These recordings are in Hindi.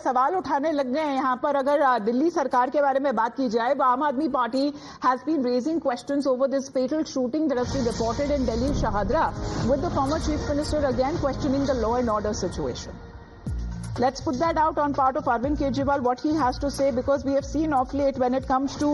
सवाल उठाने लग गए हैं यहाँ पर। अगर दिल्ली सरकार के बारे में बात की जाए, Aam Aadmi Party has been raising questions over this fatal shooting that has been reported in Delhi Shahdara with the former chief minister again questioning the law and order situation. Let's put that out on part of Arvind Kejriwal, what he has to say, because we have seen of late when it comes to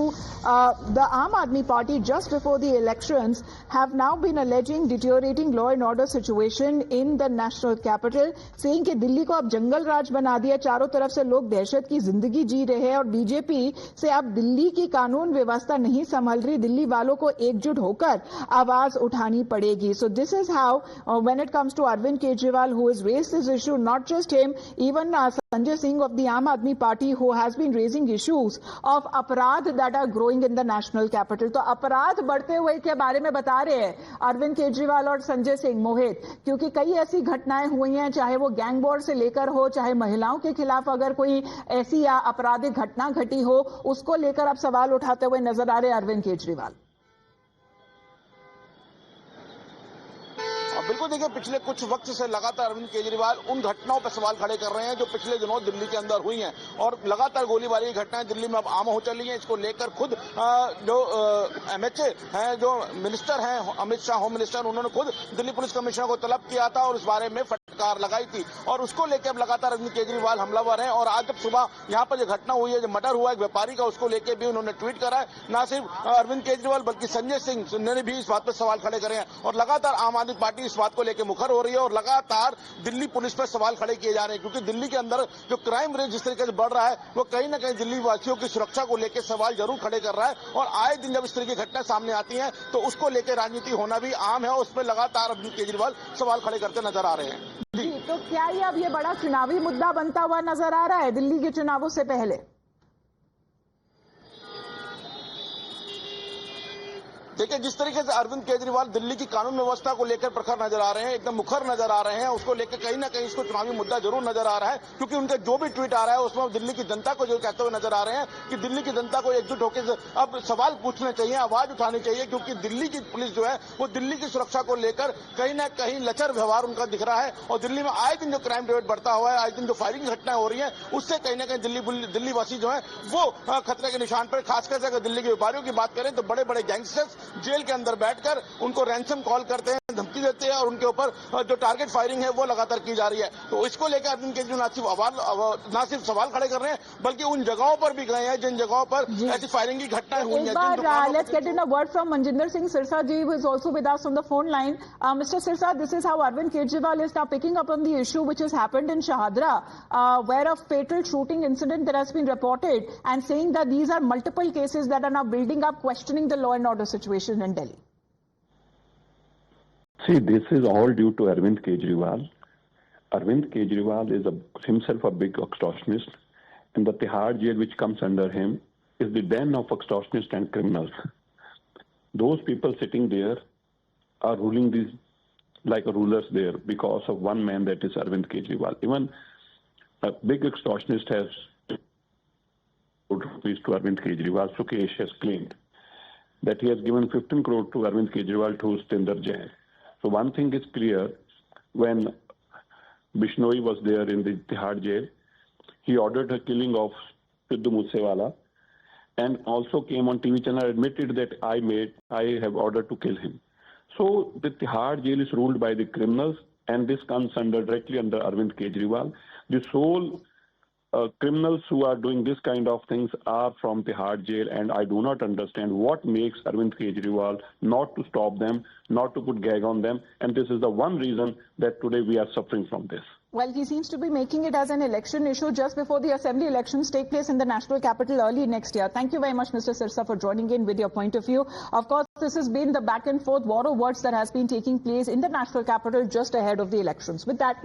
the Aam Aadmi Party just before the elections have now been alleging deteriorating law and order situation in the national capital, saying कि दिल्ली को अब जंगल राज बना दिया, चारों तरफ से लोग दहशत की जिंदगी जी रहे हैं और बीजेपी से अब दिल्ली की कानून व्यवस्था नहीं संभल रही, दिल्ली वालों को एकजुट होकर आवाज उठानी पड़ेगी. So this is how when it comes to Arvind Kejriwal, who has raised this issue, not just him, even Sanjay Singh of the Aam Aadmi Party, who has been raising issues of अपराध that are growing in the national capital. तो अपराध बढ़ते हुए के बारे में बता रहे हैं अरविंद केजरीवाल और संजय सिंह मोहित, क्योंकि कई ऐसी घटनाएं हुई हैं, चाहे वो गैंग वॉर से लेकर हो, चाहे महिलाओं के खिलाफ अगर कोई ऐसी आपराधिक घटना घटी हो, उसको लेकर अब सवाल उठाते हुए नजर आ रहे हैं अरविंद केजरीवाल. बिल्कुल देखिए, पिछले कुछ वक्त से लगातार अरविंद केजरीवाल उन घटनाओं पर सवाल खड़े कर रहे हैं जो पिछले दिनों दिल्ली के अंदर हुई हैं और लगातार गोलीबारी की घटनाएं दिल्ली में अब आम हो चली हैं. इसको लेकर खुद जो एमएचए हैं, जो मिनिस्टर हैं अमित शाह, होम मिनिस्टर, उन्होंने खुद दिल्ली पुलिस कमिश्नर को तलब किया था और इस बारे में फटकार लगाई थी और उसको लेकर अब लगातार अरविंद केजरीवाल हमलावर हैं. और आज जब सुबह यहाँ पर जो घटना हुई है, जो मर्डर हुआ एक व्यापारी का, उसको लेकर भी उन्होंने ट्वीट करा है. न सिर्फ अरविंद केजरीवाल बल्कि संजय सिंह ने भी इस बात पर सवाल खड़े करे हैं और लगातार आम आदमी पार्टी इस बात को लेकर मुखर हो रही है और लगातार दिल्ली पुलिस पर सवाल खड़े किए जा रहे हैं, क्योंकि दिल्ली के अंदर जो क्राइम रेट जिस तरीके से बढ़ रहा है वो कहीं ना कहीं दिल्ली वासियों की सुरक्षा को लेकर सवाल जरूर खड़े कर रहा है. और आए दिन जब इस तरह की घटनाएं सामने आती हैं तो उसको लेकर राजनीति होना भी आम है और उस पर लगातार अरविंद केजरीवाल सवाल खड़े करते नजर आ रहे हैं. जी, तो क्या ये अब ये बड़ा चुनावी मुद्दा बनता हुआ नजर आ रहा है दिल्ली के चुनावों से पहले? देखिए, जिस तरीके से अरविंद केजरीवाल दिल्ली की कानून व्यवस्था को लेकर प्रखर नजर आ रहे हैं, एकदम मुखर नजर आ रहे हैं, उसको लेकर कहीं ना कहीं इसको चुनावी मुद्दा जरूर नजर आ रहा है, क्योंकि उनका जो भी ट्वीट आ रहा है उसमें दिल्ली की जनता को जो कहते हुए नजर आ रहे हैं कि दिल्ली की जनता को एकजुट होकर अब सवाल पूछने चाहिए, आवाज उठानी चाहिए, क्योंकि दिल्ली की पुलिस जो है वो दिल्ली की सुरक्षा को लेकर कहीं ना कहीं लचर व्यवहार उनका दिख रहा है. और दिल्ली में आए दिन जो क्राइम रेट बढ़ता हुआ है, आए दिन जो फायरिंग घटनाएं हो रही है, उससे कहीं ना कहीं दिल्ली वासी जो है वो खतरे के निशान पर. खासकर अगर दिल्ली के व्यापारियों की बात करें तो बड़े बड़े गैंगस्टर्स जेल के अंदर बैठकर उनको रैंसम कॉल करते हैं, धमकी देते हैं और उनके ऊपर जो टारगेट फायरिंग है वो लगातार की जा रही है. तो इसको लेकर अरविंद केजरीवाल ना सिर्फ सवाल खड़े कर रहे हैं बल्कि उन जगहों पर भी गए हैं जिन जगहों पर ऐसी फायरिंग की घटनाएं हुई हैं. Let's get in a word from Manjinder Singh Sirsa ji, who is also with us on the phone line. Mr. Sirsa, this is how Arvind Kejriwal is now picking up on the issue which has happened in Shahadra, where a fatal shooting incident that has been reported, and saying that these are multiple cases that are now building up, questioning the law and order situation in Delhi. See, this is all due to Arvind Kejriwal. Arvind Kejriwal is himself a big extortionist, and the Tihar jail which comes under him is the den of extortionists and criminals. Those people sitting there are ruling these like rulers there because of one man, that is Arvind Kejriwal. Even a big extortionist has rupees to Arvind Kejriwal. Sukesh has claimed that he has given 15 crore to Arvind Kejriwal to Stinder Jain. So one thing is clear, when Bishnoi was there in the Tihar jail, he ordered the killing of Sidhu Moosewala and also came on TV channel and admitted that I have ordered to kill him. So the Tihar jail is ruled by the criminals, and this comes directly under Arvind Kejriwal. The sole criminals who are doing this kind of things are from Tihar jail, and I do not understand what makes Arvind Kejriwal not to stop them, not to put gag on them, and this is the one reason that today we are suffering from this. Well, he seems to be making it as an election issue just before the assembly elections take place in the national capital early next year. Thank you very much, Mr. Sirsa, for joining in with your point of view. Of course, this has been the back and forth war of words that has been taking place in the national capital just ahead of the elections. With that,